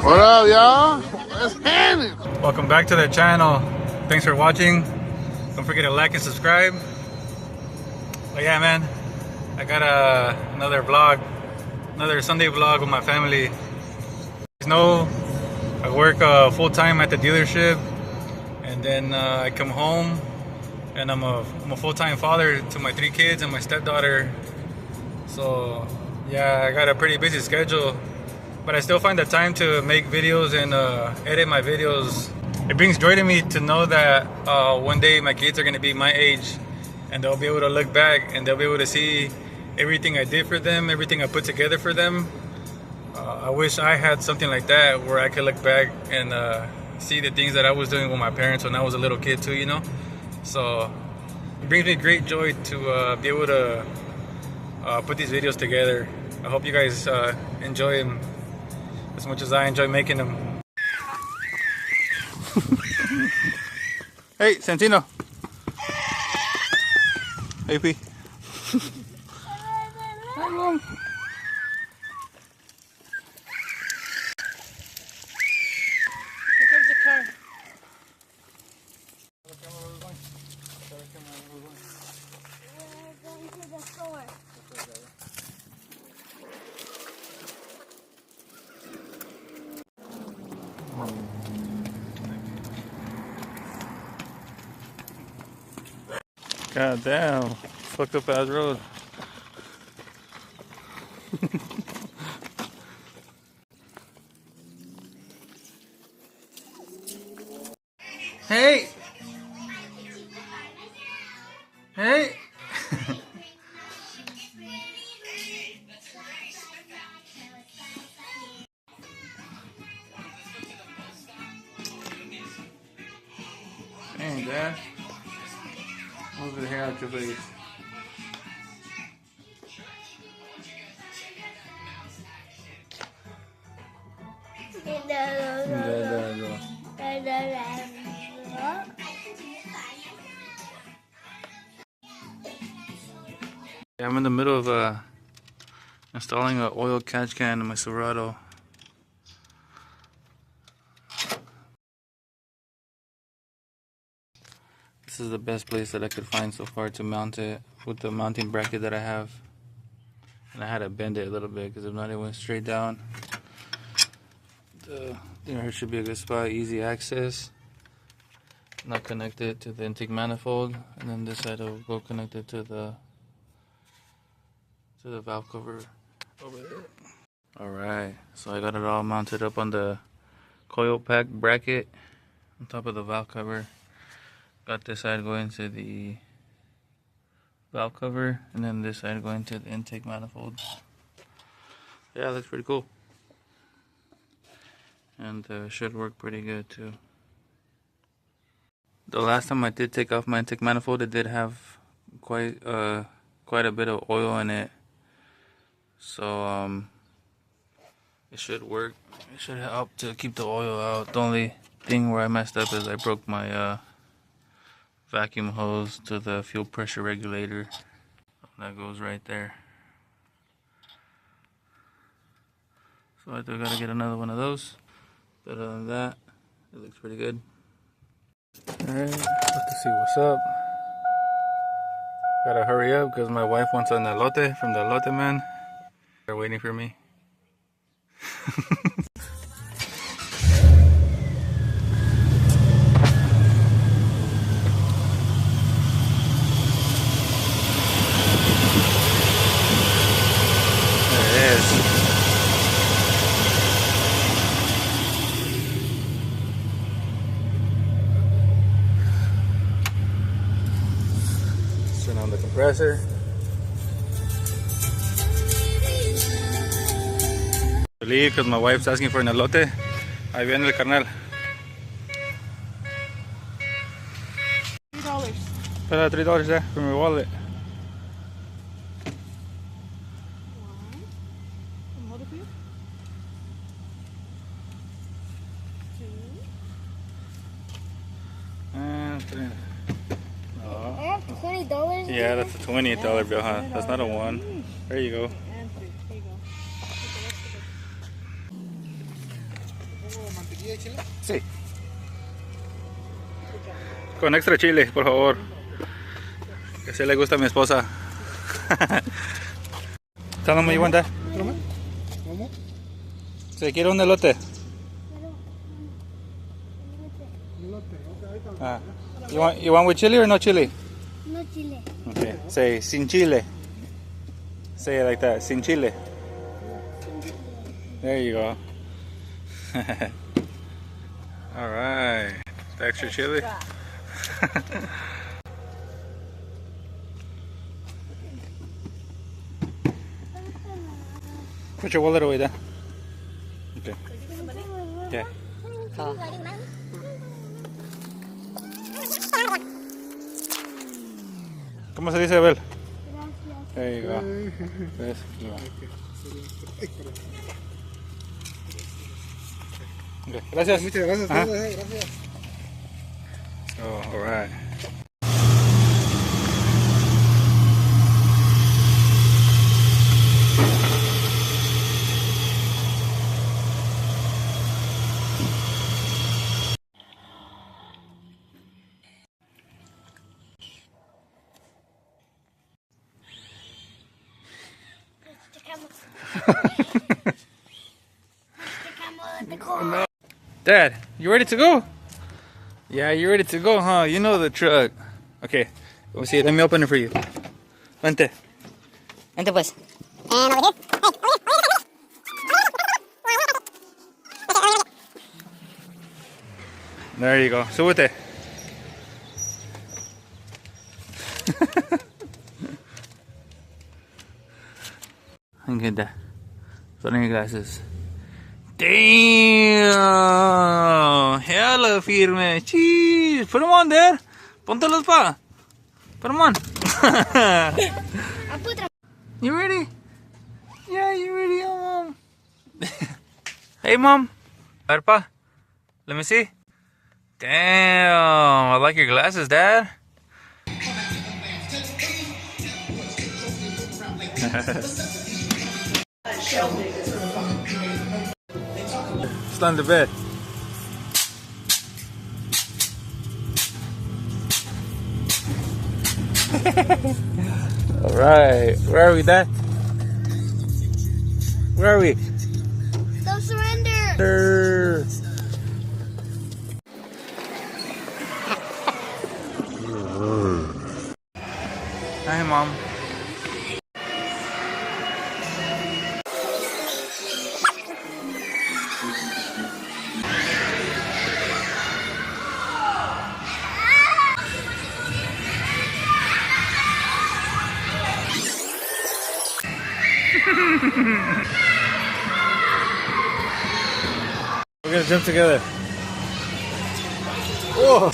What up, y'all? Let's hand it. Welcome back to the channel. Thanks for watching. Don't forget to like and subscribe. But yeah, man, I got another vlog, another Sunday vlog with my family. You know, I work full-time at the dealership, and then I come home, and I'm a full-time father to my 3 kids and my stepdaughter. So yeah, I got a pretty busy schedule, but I still find the time to make videos and edit my videos. It brings joy to me to know that one day my kids are going to be my age, and they'll be able to look back and they'll be able to see everything I did for them, everything I put together for them. I wish I had something like that where I could look back and see the things that I was doing with my parents when I was a little kid too, you know? So it brings me great joy to be able to put these videos together. I hope you guys enjoy them as much as I enjoy making them. Hey, Santino. Hey, P. Hi, Mom. Here comes the car. We're going to the store. God damn, fucked up ass road. Hey! Hey! Dang, Dad. Move the hair out your face. I'm in the middle of installing an oil catch can in my Silverado. This is the best place that I could find so far to mount it with the mounting bracket that I have. And I had to bend it a little bit because if not it went straight down. There should be a good spot, easy access. Not connected to the intake manifold, and then this side will go connected to the valve cover over there. Alright, so I got it all mounted up on the coil pack bracket on top of the valve cover. Got this side going to the valve cover, and then this side going to the intake manifold. Yeah, looks pretty cool. And should work pretty good too. The last time I did take off my intake manifold, it did have quite a bit of oil in it. So it should work. It should help to keep the oil out. The only thing where I messed up is I broke my vacuum hose to the fuel pressure regulator. That goes right there. So I do gotta get another one of those. But other than that, it looks pretty good. Alright, let's see what's up. Gotta hurry up because my wife wants an elote from the Elote man. They're waiting for me. Turn on the compressor. Leave because my wife's asking for an elote. Ahí viene el carnal. $3. $3 there from my wallet. And $3. $20? Yeah, that's a $20 bill, huh? That's not a 1. There you go. And 3. There you go. Sí. Con extra chile, por favor. Que se le gusta a mi esposa. Tell them what you want, Dad. Se quiere un elote. You want with chili or no chili? No chile. Okay. Say sin chile. Say it like that. Sin chile. There you go. All right. The extra chili. Put your wallet away there. Okay. Yeah. ¿Cómo se dice, Abel? Gracias. There you go. Yes. Okay. Gracias. Muchas gracias. Gracias. Oh, all right. No. Dad, you ready to go? Yeah, you ready to go, huh? You know the truck. Okay, we'll see. Let me open it for you. Vente. Vente pues. There you go. Súbete. Look at that. Put on your glasses. Damn! Hella firme. Jeez. Put them on, Dad. Póntelos pa. Put them on. You ready? Yeah, you ready, Mom? Hey, Mom. A ver, pa. Let me see. Damn. I like your glasses, Dad. It's on the bed. All right, where are we, Dad? Where are we? Don't surrender. Hi, Mom. We're gonna jump together. Whoa!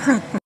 Hey!